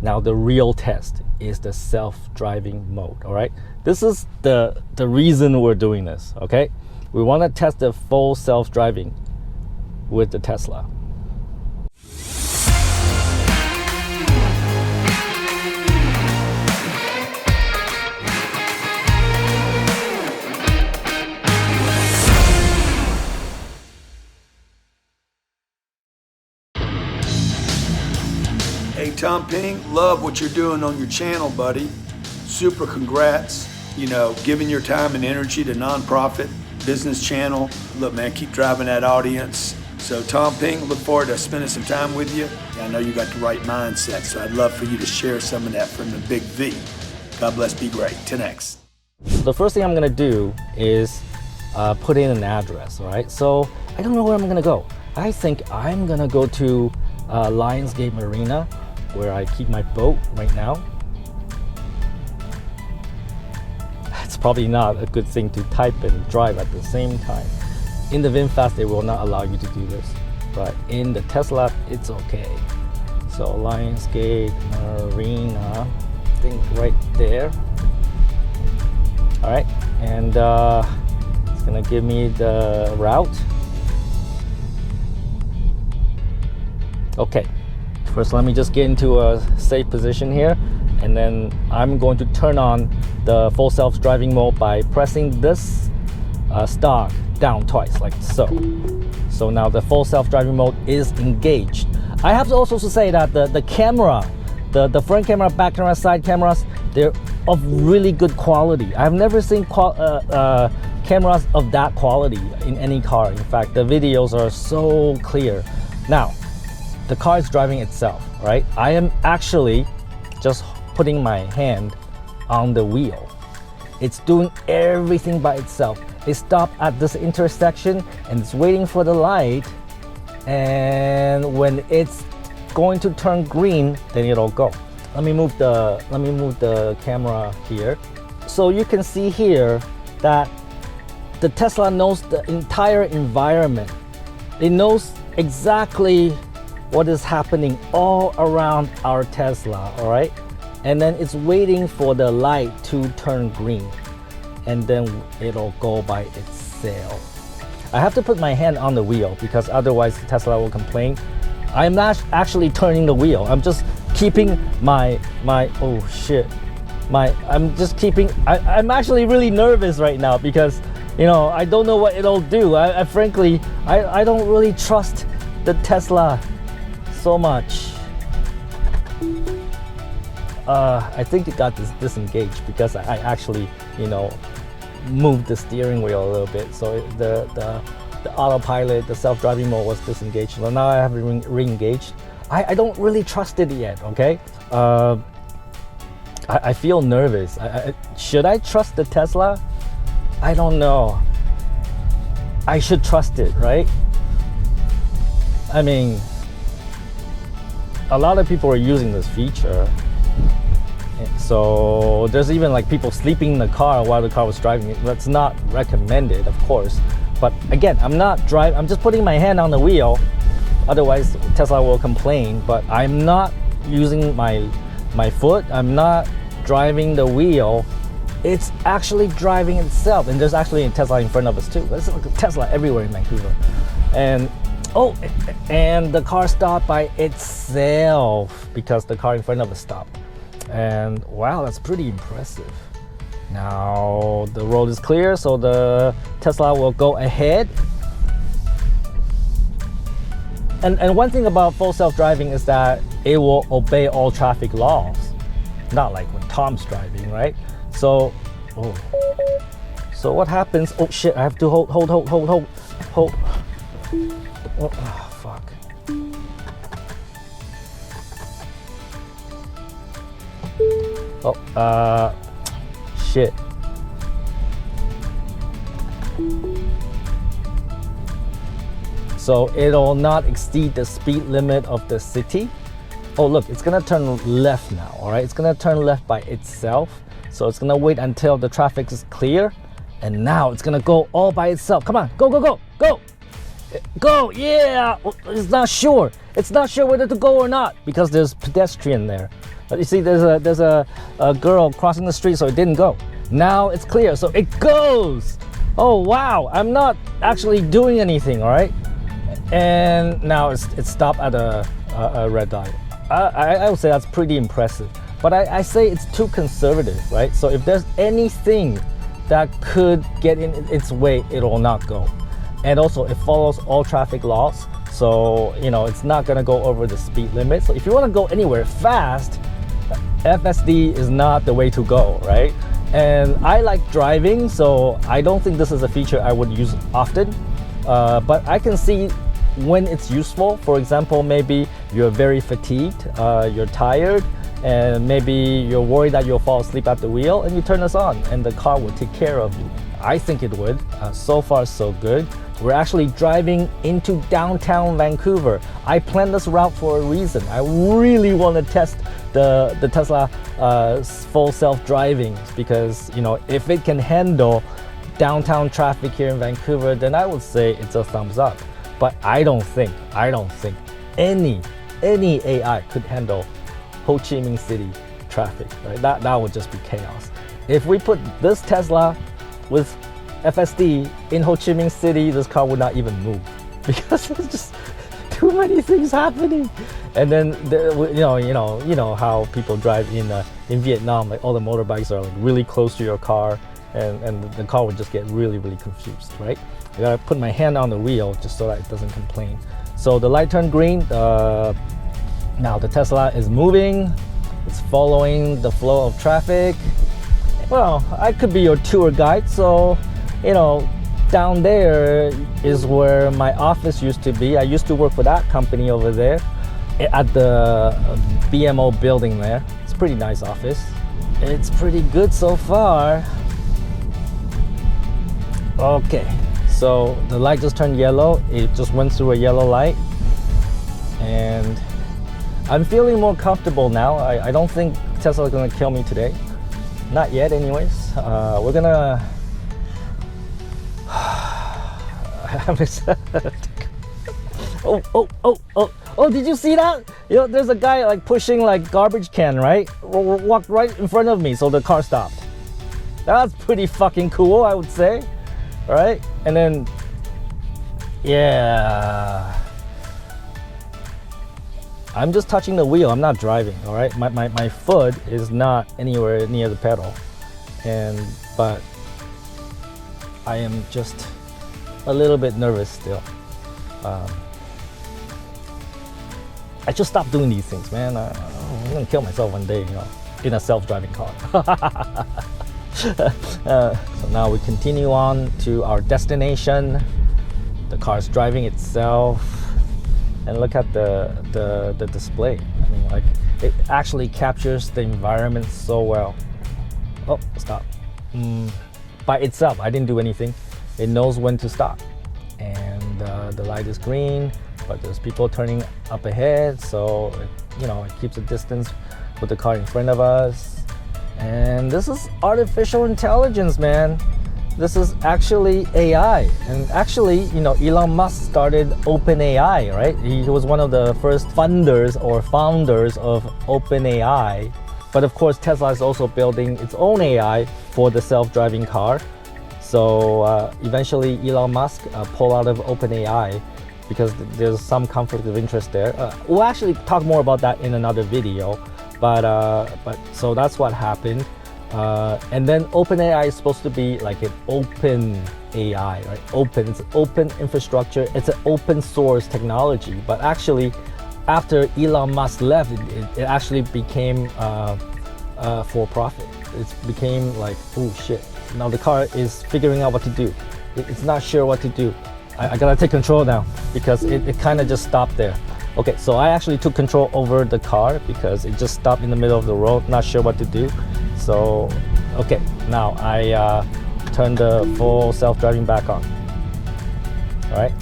Now the real test is the self-driving mode, all right? This is the reason we're doing this, okay? We want to test the full self-driving with the Tesla. Hey, Tom Peng, love what you're doing on your channel, buddy. Super congrats. You know, giving your time and energy to nonprofit business channel. Look, man, keep driving that audience. So, Tom Peng, look forward to spending some time with you. I know you got the right mindset, so I'd love for you to share some of that from the big V. God bless, be great. 10X. The first thing I'm gonna do is put in an address, all right? So, I don't know where I'm gonna go. I think I'm gonna go to Lionsgate Marina, where I keep my boat right now. It's probably not a good thing to type and drive at the same time. In the VinFast, they will not allow you to do this, but in the Tesla, it's okay. So Lionsgate Marina, I think right there. All right, and it's gonna give me the route. Okay. First, let me just get into a safe position here, and then I'm going to turn on the full self-driving mode by pressing this star down twice, like so. So now the full self-driving mode is engaged. I have to also say that the camera, the front camera, back camera, side cameras, they're of really good quality. I've never seen cameras of that quality in any car. In fact, the videos are so clear. Now, the car is driving itself, right? I am actually just putting my hand on the wheel. It's doing everything by itself. It stopped at this intersection and it's waiting for the light. And when it's going to turn green, then it'll go. Let me move the camera here. So you can see here that the Tesla knows the entire environment. It knows exactly what is happening all around our Tesla, all right? And then it's waiting for the light to turn green, and then it'll go by itself. I have to put my hand on the wheel because otherwise the Tesla will complain. I'm not actually turning the wheel. I'm just keeping I'm actually really nervous right now because, you know, I don't know what it'll do. Frankly, I don't really trust the Tesla so much. I think it got disengaged because I actually, you know, moved the steering wheel a little bit. So the autopilot, the self-driving mode was disengaged. So now I have it re-engaged. I don't really trust it yet, okay? I feel nervous. Should I trust the Tesla? I don't know. I should trust it, right? I mean, a lot of people are using this feature. So there's even like people sleeping in the car while the car was driving. That's not recommended, of course. But again, I'm just putting my hand on the wheel. Otherwise, Tesla will complain. But I'm not using my foot. I'm not driving the wheel. It's actually driving itself. And there's actually a Tesla in front of us too. There's like a Tesla everywhere in Vancouver. And the car stopped by itself because the car in front of us stopped. And wow, that's pretty impressive. Now the road is clear, so the Tesla will go ahead. And one thing about full self-driving is that it will obey all traffic laws. Not like when Tom's driving, right? So what happens? Oh shit, I have to hold. Oh, fuck. Oh, shit. So it'll not exceed the speed limit of the city. Oh look, it's gonna turn left now, all right? It's gonna turn left by itself. So it's gonna wait until the traffic is clear. And now it's gonna go all by itself. Come on, go, go, go, go. Go, yeah. It's not sure. It's not sure whether to go or not because there's pedestrian there. You see, there's a girl crossing the street, so it didn't go. Now it's clear, so it goes. Oh wow, I'm not actually doing anything, all right? And now it's stopped at a red light. I would say that's pretty impressive, but I say it's too conservative, right? So if there's anything that could get in its way, it will not go. And also it follows all traffic laws, so it's not gonna go over the speed limit. So if you want to go anywhere fast, FSD is not the way to go, right? And I like driving, so I don't think this is a feature I would use often, but I can see when it's useful. For example, maybe you're very fatigued, you're tired, and maybe you're worried that you'll fall asleep at the wheel, and you turn this on and the car will take care of you. I think it would. So far so good. We're actually driving into downtown Vancouver. I planned this route for a reason. I really want to test the Tesla full self-driving, because if it can handle downtown traffic here in Vancouver, then I would say it's a thumbs up. But I don't think any AI could handle Ho Chi Minh City traffic, right? That would just be chaos. If we put this Tesla with FSD in Ho Chi Minh City, this car would not even move, because there's just too many things happening. And then you know how people drive in Vietnam, like all the motorbikes are like really close to your car, and the car would just get really confused, right? I gotta put my hand on the wheel just so that it doesn't complain. So the light turned green. Now the Tesla is moving. It's following the flow of traffic. Well, I could be your tour guide, so down there is where my office used to be. I used to work for that company over there at the BMO building there. It's a pretty nice office. It's pretty good so far. Okay, so the light just turned yellow. It just went through a yellow light, and I'm feeling more comfortable now. I don't think Tesla's gonna kill me today. Not yet anyways. We're gonna oh, did you see that? There's a guy like pushing like garbage can, right? Walked right in front of me, so the car stopped. That's pretty fucking cool, I would say. All right, and then yeah, I'm just touching the wheel. I'm not driving. All right, my foot is not anywhere near the pedal, but I am just a little bit nervous still. I just stopped doing these things, man. I'm gonna kill myself one day, in a self-driving car. So now we continue on to our destination. The car's driving itself, and look at the display. I mean, like, it actually captures the environment so well. Oh, stop. By itself, I didn't do anything. It knows when to stop, and the light is green, but there's people turning up ahead, so it keeps a distance with the car in front of us. And this is artificial intelligence, man. This is actually AI. And actually, Elon Musk started OpenAI, right? He was one of the first funders or founders of OpenAI. But of course, Tesla is also building its own AI for the self-driving car. So eventually, Elon Musk pulled out of OpenAI because there's some conflict of interest there. We'll actually talk more about that in another video. But so that's what happened. And then OpenAI is supposed to be like an open AI, right? It's an open infrastructure. It's an open source technology. But actually, after Elon Musk left, it actually became for profit. It became like, oh shit. Now the car is figuring out what to do. It's not sure what to do. I gotta take control now, because it kind of just stopped there. Okay, so I actually took control over the car because it just stopped in the middle of the road, not sure what to do. So, okay, now I turn the full self-driving back on. All right.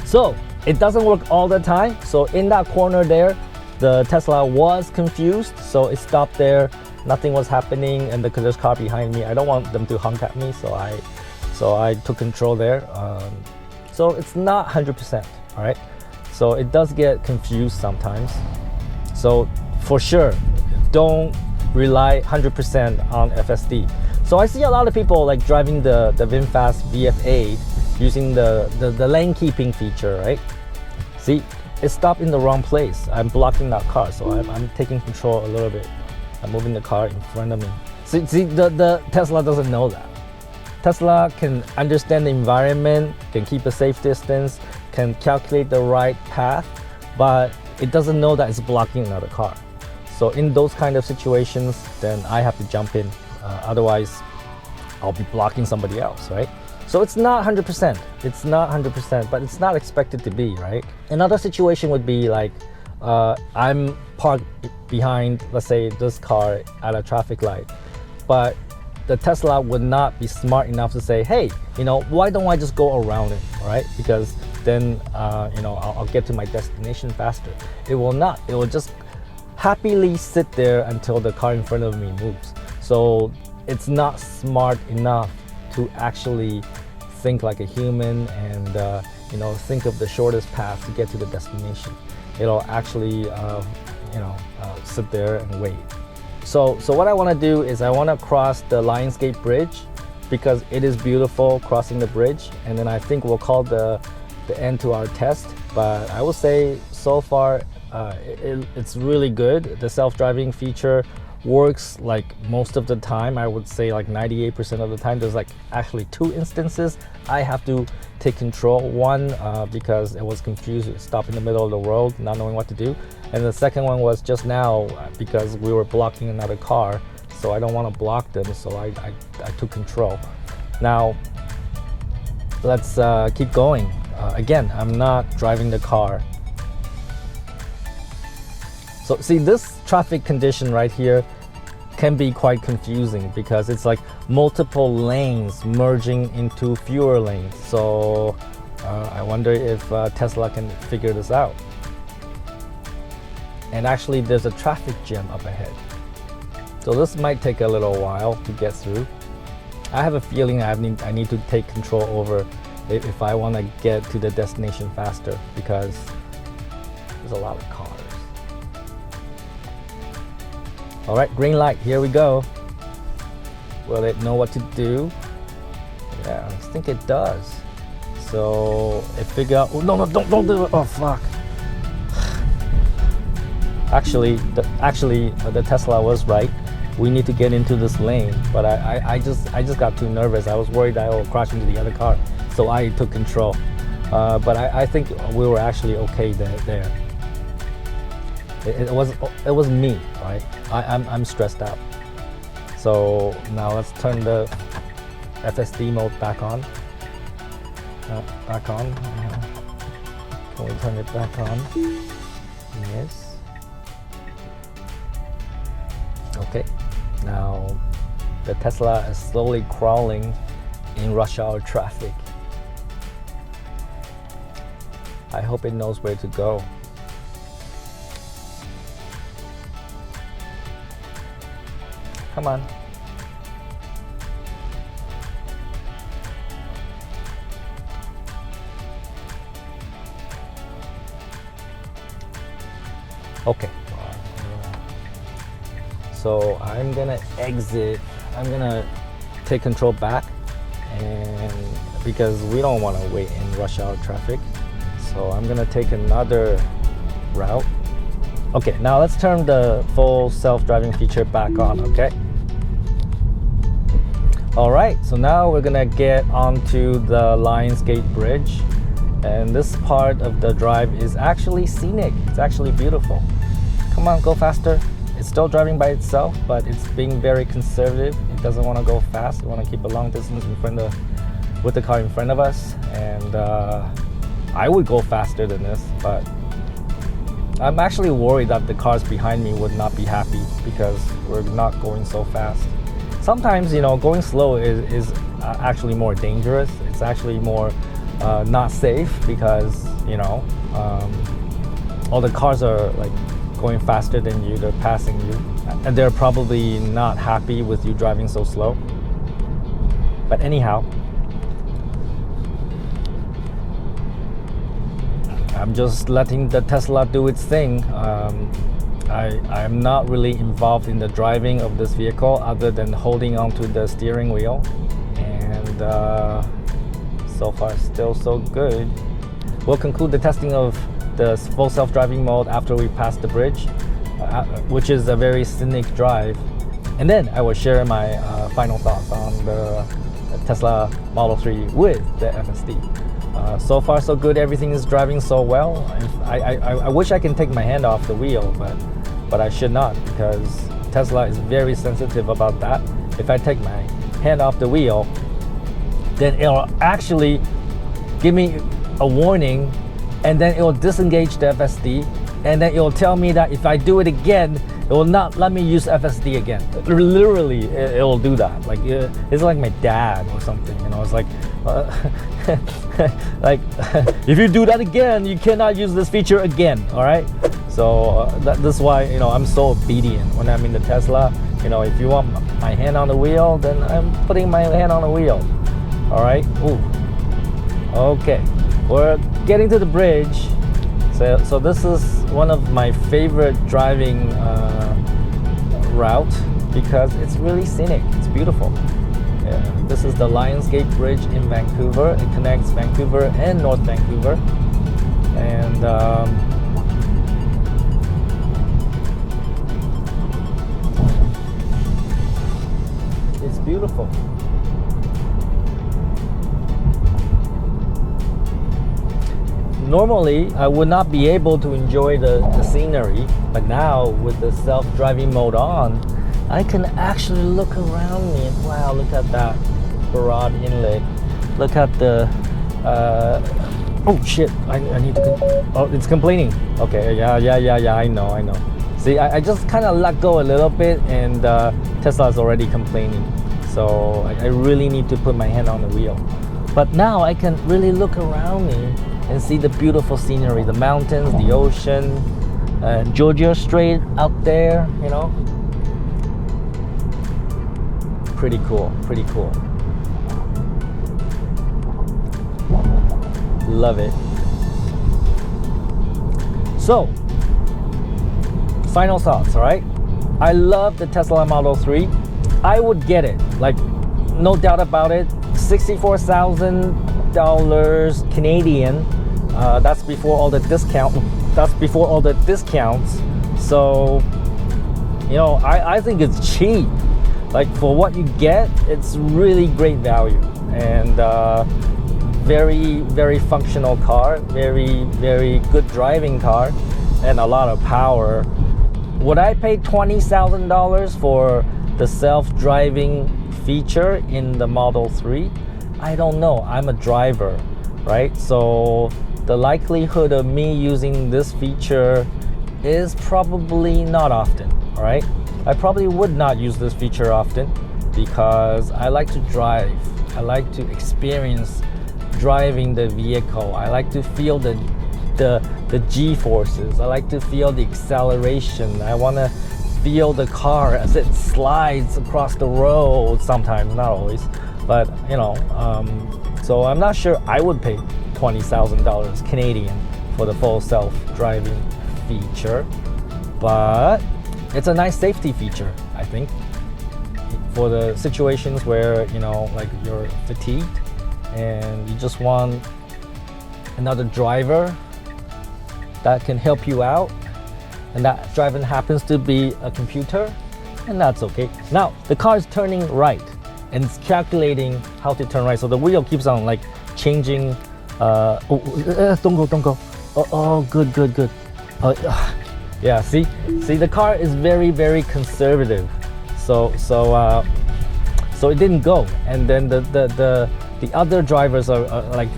So it doesn't work all the time. So in that corner there, the Tesla was confused, so it stopped there. Nothing was happening, and there's a car behind me. I don't want them to honk at me, so I took control there. So it's not 100%. All right. So it does get confused sometimes. So for sure, don't rely 100% on FSD. So I see a lot of people like driving the VinFast VF8 using the lane keeping feature, right? See, it stopped in the wrong place. I'm blocking that car, so I'm taking control a little bit. I'm moving the car in front of me. See, the Tesla doesn't know that. Tesla can understand the environment, can keep a safe distance, can calculate the right path, but it doesn't know that it's blocking another car. So in those kind of situations, then I have to jump in. Otherwise, I'll be blocking somebody else, right? So it's not 100%. It's not 100%, but it's not expected to be, right? Another situation would be like, I'm parked behind, let's say, this car at a traffic light, but the Tesla would not be smart enough to say, hey, why don't I just go around it, right? Because then, I'll get to my destination faster. It will not. It will just happily sit there until the car in front of me moves. So it's not smart enough to actually think like a human and think of the shortest path to get to the destination. It'll actually sit there and wait. So what I want to do is I want to cross the Lionsgate Bridge because it is beautiful crossing the bridge, and then I think we'll call the end to our test. But I will say so far it's really good. The self-driving feature works like most of the time. I would say like 98% of the time. There's like actually 2 instances I have to take control. One because it was confused, stopped in the middle of the road, not knowing what to do. And the second one was just now because we were blocking another car, so I don't want to block them, so I took control. Now let's keep going. Again, I'm not driving the car. So see, this traffic condition right here can be quite confusing because it's like multiple lanes merging into fewer lanes. So I wonder if Tesla can figure this out. And actually there's a traffic jam up ahead. So this might take a little while to get through. I have a feeling I need to take control over if I want to get to the destination faster because there's a lot of cars. All right, green light, here we go. Will it know what to do? Yeah, I think it does. So it figure out, oh, no, don't do it. Oh, fuck. Actually, the Tesla was right. We need to get into this lane, but I just got too nervous. I was worried I will crash into the other car, so I took control. But I think we were actually okay there. It was me, right? I'm stressed out. So now let's turn the FSD mode back on. Back on. Can we turn it back on? Yes. Okay. Now the Tesla is slowly crawling in rush hour traffic. I hope it knows where to go. Come on. Okay. So I'm gonna exit. I'm gonna take control back, and because we don't want to wait in rush hour traffic, so I'm gonna take another route. Okay, now let's turn the full self-driving feature back on. Okay. All right, so now we're gonna get onto the Lionsgate Bridge, and this part of the drive is actually scenic. It's actually beautiful. Come on, go faster. It's still driving by itself, but it's being very conservative. It doesn't want to go fast. It want to keep a long distance with the car in front of us. And I would go faster than this, but I'm actually worried that the cars behind me would not be happy because we're not going so fast. Sometimes, going slow is actually more dangerous. It's actually more not safe because, all the cars are like going faster than you, they're passing you, and they're probably not happy with you driving so slow. But anyhow, I'm just letting the Tesla do its thing. I'm not really involved in the driving of this vehicle other than holding onto the steering wheel, and so far still so good. We'll conclude the testing of the full self-driving mode after we pass the bridge, which is a very scenic drive, and then I will share my final thoughts on the Tesla Model 3 with the FSD. So far so good, everything is driving so well. I wish I can take my hand off the wheel, but I should not, because Tesla is very sensitive about that. If I take my hand off the wheel, then it'll actually give me a warning, and then it will disengage the FSD, and then it will tell me that if I do it again, it will not let me use FSD again. Literally, it will do that. Like, it's like my dad or something, you know. It's like, like if you do that again, you cannot use this feature again. All right. So that's why, you know, I'm so obedient when I'm in the Tesla. You know, if you want my hand on the wheel, then I'm putting my hand on the wheel. All right. Ooh. Okay. We're getting to the bridge. So this is one of my favorite driving route because it's really scenic. It's beautiful. Yeah, this is the Lionsgate Bridge in Vancouver. It connects Vancouver and North Vancouver, and it's beautiful. Normally, I would not be able to enjoy the scenery, but now with the self-driving mode on, I can actually look around me. Wow, look at that Broad Inlet. Look at the, oh shit, I need to, oh, it's complaining. Okay, yeah, I know. See, I just kind of let go a little bit, and Tesla is already complaining. So I really need to put my hand on the wheel. But now I can really look around me and see the beautiful scenery, the mountains, the ocean, Georgia Strait out there, you know. Pretty cool. Love it. So, final thoughts, all right? I love the Tesla Model 3. I would get it, like, no doubt about it. $64,000 Canadian. That's before all the discount. That's before all the discounts. So, you know, I think it's cheap. Like, for what you get, it's really great value, and very, very functional car, very, very good driving car, and a lot of power. Would I pay $20,000 for the self-driving feature in the Model 3? I don't know. I'm a driver, right? So the likelihood of me using this feature is probably not often, all right? I probably would not use this feature often because I like to drive. I like to experience driving the vehicle. I like to feel the G-forces. I like to feel the acceleration. I want to feel the car as it slides across the road sometimes, not always. But, you know, so I'm not sure I would pay $20,000 Canadian for the full self-driving feature. But it's a nice safety feature, I think, for the situations where, you know, like you're fatigued and you just want another driver that can help you out, and that driver happens to be a computer, and that's okay. Now, the car is turning right, and it's calculating how to turn right, so the wheel keeps on like changing. Don't go. Oh, good. Yeah, see, the car is very, very conservative, so it didn't go, and then the other drivers are like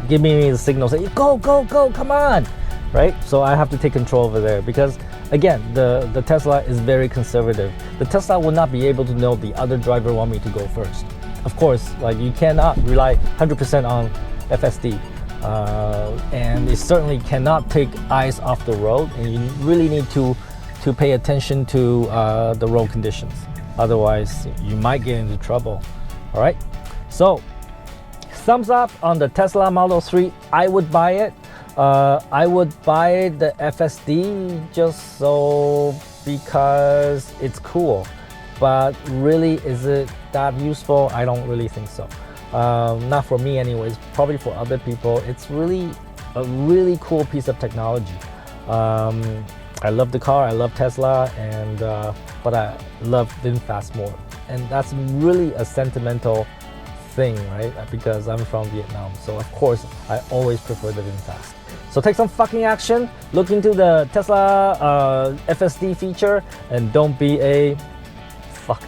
giving me the signal, saying go, come on, right? So I have to take control over there because, again, the Tesla is very conservative. The Tesla will not be able to know the other driver want me to go first. Of course, like, you cannot rely 100% on FSD. And it certainly cannot take eyes off the road, and you really need to pay attention to the road conditions. Otherwise, you might get into trouble. All right. So, thumbs up on the Tesla Model 3. I would buy it. I would buy the FSD just so because it's cool, but really, is it that useful? I don't really think so. Not for me anyways, probably for other people. It's really a really cool piece of technology. I love the car, I love Tesla, and but I love VinFast more. And that's really a sentimental thing, right? Because I'm from Vietnam, so of course I always prefer the VinFast. So take some fucking action, look into the Tesla FSD feature, and don't be a fuck